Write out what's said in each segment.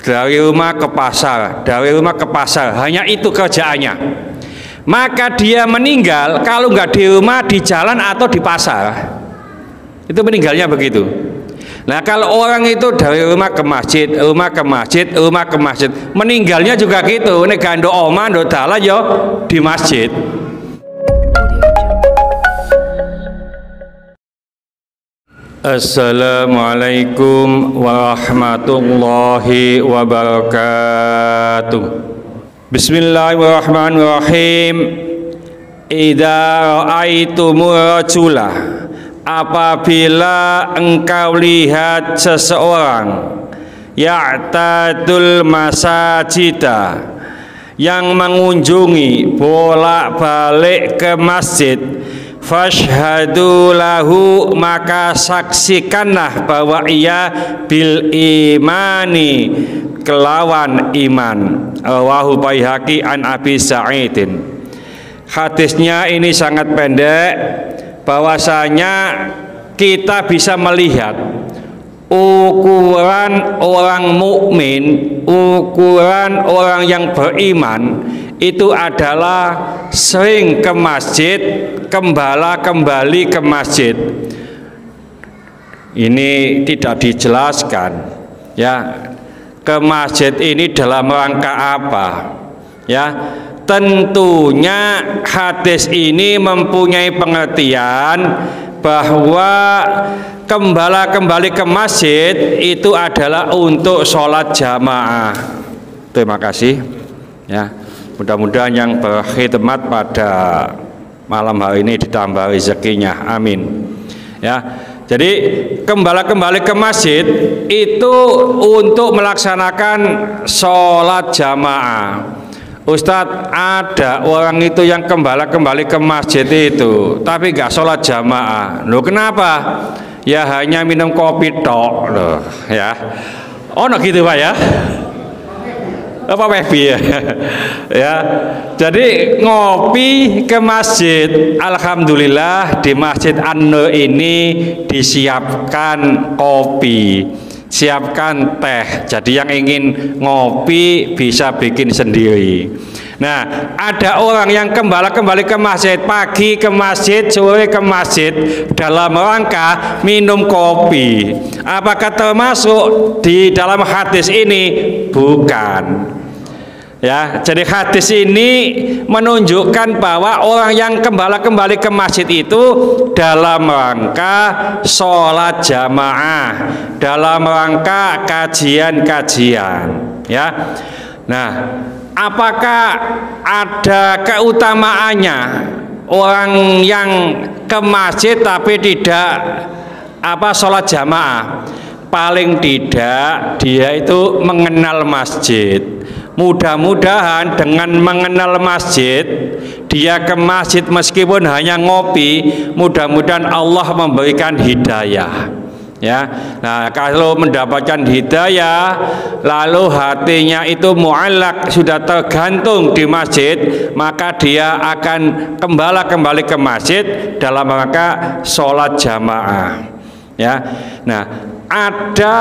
dari rumah ke pasar, dari rumah ke pasar, hanya itu kerjaannya. Maka dia meninggal kalau nggak di rumah, di jalan atau di pasar. Itu meninggalnya begitu. Nah, kalau orang itu dari rumah ke masjid, rumah ke masjid, rumah ke masjid, meninggalnya juga gitu. Nek gando omah, ndo dalan yo di masjid. Assalamualaikum warahmatullahi wabarakatuh. Bismillahirrahmanirrahim. Idza ra'aitumur rajula, apabila engkau lihat seseorang ya'tadul masajida, yang mengunjungi bolak-balik ke masjid, fashhadu lahu, maka saksikanlah bahwa ia bil imani, kelawan iman. Rawahu Baihaqi an Abi Sa'idin. Hadisnya ini sangat pendek, bahwasanya kita bisa melihat ukuran orang mukmin, ukuran orang yang beriman itu adalah sering ke masjid, kembali ke masjid. Ini tidak dijelaskan ya, ke masjid ini dalam rangka apa ya. Tentunya hadis ini mempunyai pengertian bahwa kembali ke masjid itu adalah untuk sholat jamaah. Terima kasih ya. Mudah-mudahan yang berkhidmat pada malam hari ini ditambah rezekinya, amin ya. Jadi kembali ke masjid itu untuk melaksanakan sholat jamaah. Ustadz, ada orang itu yang kembali ke masjid itu tapi gak sholat jamaah. Loh, kenapa? Ya hanya minum kopi tok loh ya. Oh no gitu Pak ya, apa webi ya? Ya, jadi ngopi ke masjid. Alhamdulillah di Masjid An-Nur ini disiapkan kopi, siapkan teh. Jadi yang ingin ngopi bisa bikin sendiri. Nah, ada orang yang kembali ke masjid, pagi ke masjid, sore ke masjid dalam rangka minum kopi. Apakah termasuk di dalam hadis ini? Bukan. Ya, jadi hadis ini menunjukkan bahwa orang yang kembali ke masjid itu dalam rangka sholat jamaah, dalam rangka kajian-kajian ya. Nah, apakah ada keutamaannya orang yang ke masjid tapi tidak sholat jamaah? Paling tidak dia itu mengenal masjid. Mudah-mudahan dengan mengenal masjid, dia ke masjid meskipun hanya ngopi, mudah-mudahan Allah memberikan hidayah ya. Nah, kalau mendapatkan hidayah lalu hatinya itu mu'allaq, sudah tergantung di masjid, maka dia akan kembali ke masjid dalam rangka sholat jamaah ya. Nah, ada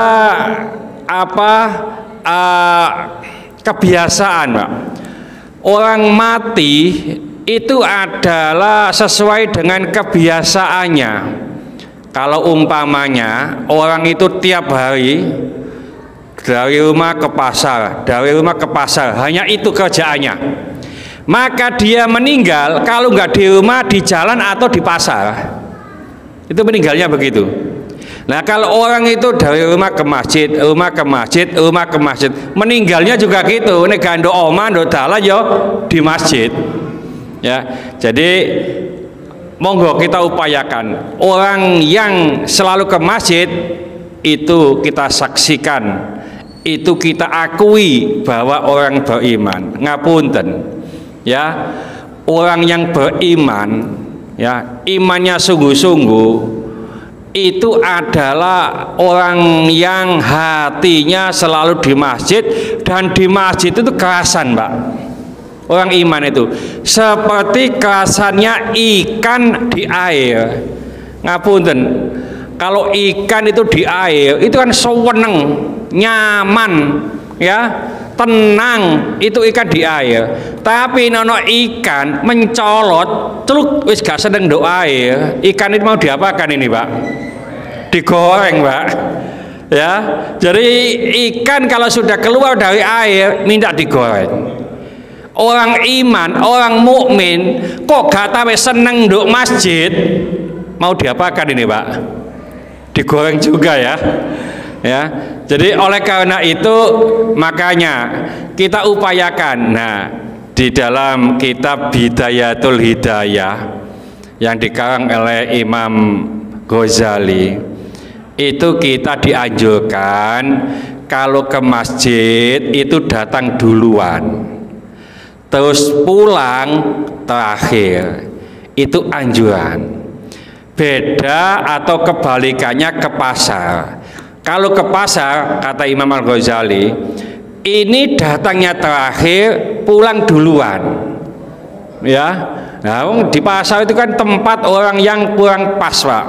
kebiasaan Pak, orang mati itu adalah sesuai dengan kebiasaannya. Kalau umpamanya orang itu tiap hari dari rumah ke pasar, dari rumah ke pasar, hanya itu kerjaannya, maka dia meninggal kalau nggak di rumah, di jalan atau di pasar. Itu meninggalnya begitu. Nah, kalau orang itu dari rumah ke masjid, rumah ke masjid, rumah ke masjid, meninggalnya juga gitu. Nek gando omah, ndo dalan yo di masjid. Ya, jadi monggo kita upayakan orang yang selalu ke masjid itu kita saksikan, itu kita akui bahwa orang beriman. Ngapunten ya, orang yang beriman ya, imannya sungguh-sungguh, itu adalah orang yang hatinya selalu di masjid, dan di masjid itu kerasan Pak. Orang iman itu seperti kerasannya ikan di air. Ngapunten, kalau ikan itu di air itu kan seweneng, nyaman, ya, tenang itu ikan di air. Tapi nono ikan mencolot, celuk wis gak seneng nduk air. Ikan itu mau diapakan ini, Pak? Digoreng, Pak. Ya, jadi ikan kalau sudah keluar dari air minta digoreng. Orang iman, orang mukmin kok gak tahu seneng nduk masjid, mau diapakan ini, Pak? Digoreng juga ya. Ya, jadi oleh karena itu makanya kita upayakan. Nah, di dalam kitab Bidayatul Hidayah yang dikarang oleh Imam Ghazali itu kita dianjurkan kalau ke masjid itu datang duluan, terus pulang terakhir. Itu anjuran. Beda atau kebalikannya ke pasar. Kalau ke pasar, kata Imam Al-Ghazali, ini datangnya terakhir, pulang duluan. Ya, nah, di pasar itu kan tempat orang yang kurang pas, Pak.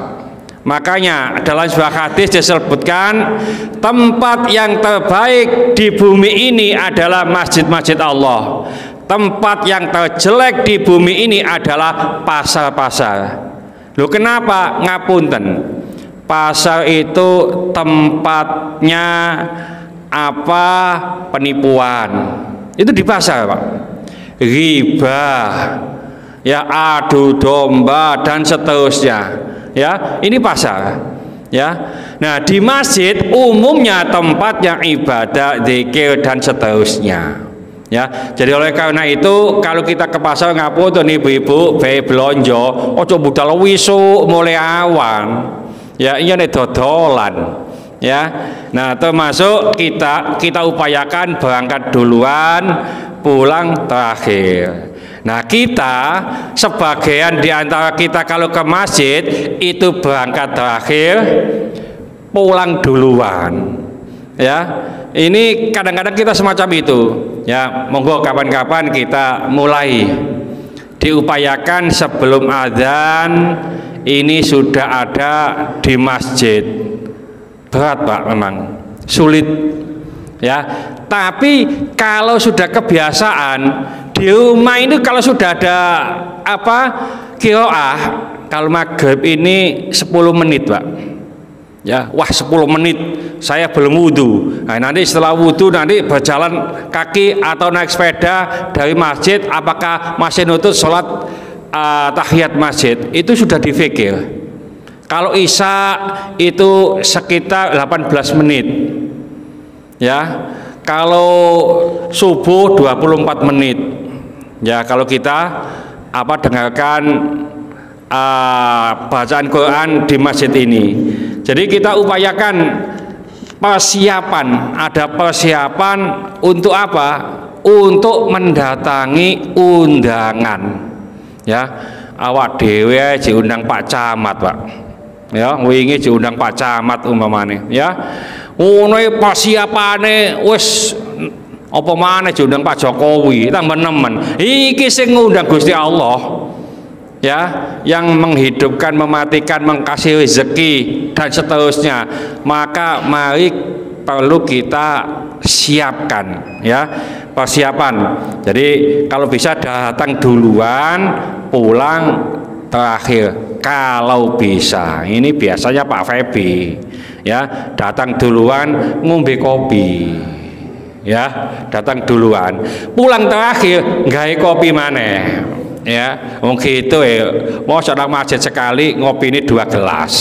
Makanya dalam sebuah hadis disebutkan tempat yang terbaik di bumi ini adalah masjid-masjid Allah. Tempat yang terjelek di bumi ini adalah pasar-pasar. Loh, kenapa? Ngapunten. Pasar itu tempatnya apa? Penipuan. Itu di pasar, Pak. Riba, ya, adu domba dan seterusnya. Ya, ini pasar. Ya. Nah, di masjid umumnya tempat yang ibadah, zikir dan seterusnya. Ya, jadi oleh karena itu kalau kita ke pasar ngapunten ibu-ibu bae belanja, ojo budal wisuk mulai awan. Ya, ini dodolan. Ya. Nah, termasuk kita upayakan berangkat duluan, pulang terakhir. Nah, kita sebagian di antara kita kalau ke masjid itu berangkat terakhir, pulang duluan. Ya, ini kadang-kadang kita semacam itu. Ya, monggo kapan-kapan kita mulai diupayakan sebelum azan ini sudah ada di masjid. Berat, Pak, memang sulit. Ya, tapi kalau sudah kebiasaan di rumah ini, kalau sudah ada apa qiraah, kalau maghrib ini 10 menit, Pak. Ya, wah 10 menit saya belum wudhu. Nah, nanti setelah wudhu nanti berjalan kaki atau naik sepeda dari masjid, apakah masih nutut sholat tahiyat masjid, itu sudah difikir. Kalau isya itu sekitar 18 menit. Ya, kalau subuh 24 menit. Ya, kalau kita dengarkan bacaan Quran di masjid ini. Jadi kita upayakan persiapan, ada persiapan untuk apa? Untuk mendatangi undangan. Ya, awak dhewe diundang Pak Camat, Pak. Ya, wingi diundang Pak Camat umpamane, ya. Ngono persiapane wis apa maneh diundang Pak Jokowi, tambah nemen. Iki sing ngundang Gusti Allah. Ya, yang menghidupkan, mematikan, mengkasih rezeki dan seterusnya. Maka mari perlu kita siapkan, ya, persiapan. Jadi kalau bisa datang duluan, pulang terakhir. Kalau bisa, ini biasanya Pak Febi, ya, datang duluan ngombe kopi. Ya, datang duluan, pulang terakhir nggawe kopi maneh. Ya, mungkin itu ya, mau sedang masjid sekali ngopi ini 2 gelas.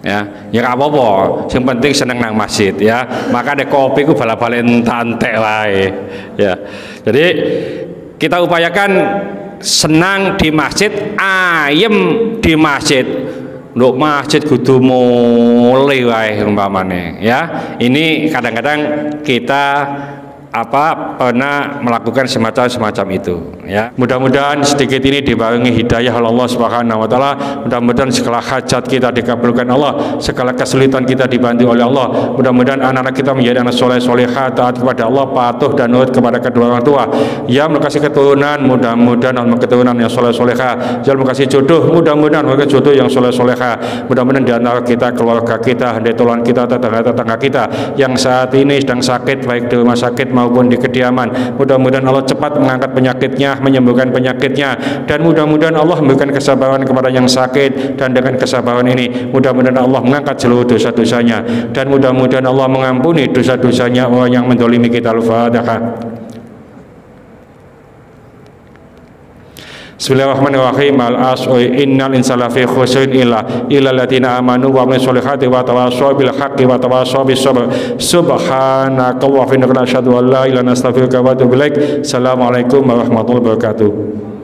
Ya gak apa-apa, yang penting seneng nang masjid, ya. Maka ada kopi ku bala-balen tantek wae. Ya, jadi kita upayakan senang di masjid, ayem di masjid. Nduk masjid kudu mulai wae umpamane, ya. Ini kadang-kadang kita pernah melakukan semacam itu ya. Mudah-mudahan sedikit ini dibarengi hidayah oleh Allah Subhanahu wa taala. Mudah-mudahan segala hajat kita dikabulkan Allah, segala kesulitan kita dibantu oleh Allah. Mudah-mudahan anak-anak kita menjadi anak soleh solehah, taat kepada Allah, patuh dan nurut kepada kedua orang tua. Ya Allah kasih keturunan, mudah-mudahan Allah keturunan yang soleh solehah. Ya Allah kasih jodoh, mudah-mudahan mereka jodoh yang soleh solehah. Mudah-mudahan di antara kita, keluarga kita, handetolan kita, tetangga-tetangga kita yang saat ini sedang sakit baik di rumah sakit maupun di kediaman, mudah-mudahan Allah cepat mengangkat penyakitnya, menyembuhkan penyakitnya, dan mudah-mudahan Allah memberikan kesabaran kepada yang sakit, dan dengan kesabaran ini mudah-mudahan Allah mengangkat seluruh dosa-dosanya, dan mudah-mudahan Allah mengampuni dosa-dosanya orang yang mendolimi kita. Al-Fatihah. Bismillahirrahmanirrahim. Al-asri innal insana fi khusrin illa alladziina amanu wa amilus solihati wa tawassaw bil haqqi wa tawassaw bis sabr. Subhanaka wa bihamdika asyhadu an la ilaha illa anta astaghfiruka wa atubu ilaik. Assalamualaikum warahmatullahi wabarakatuh.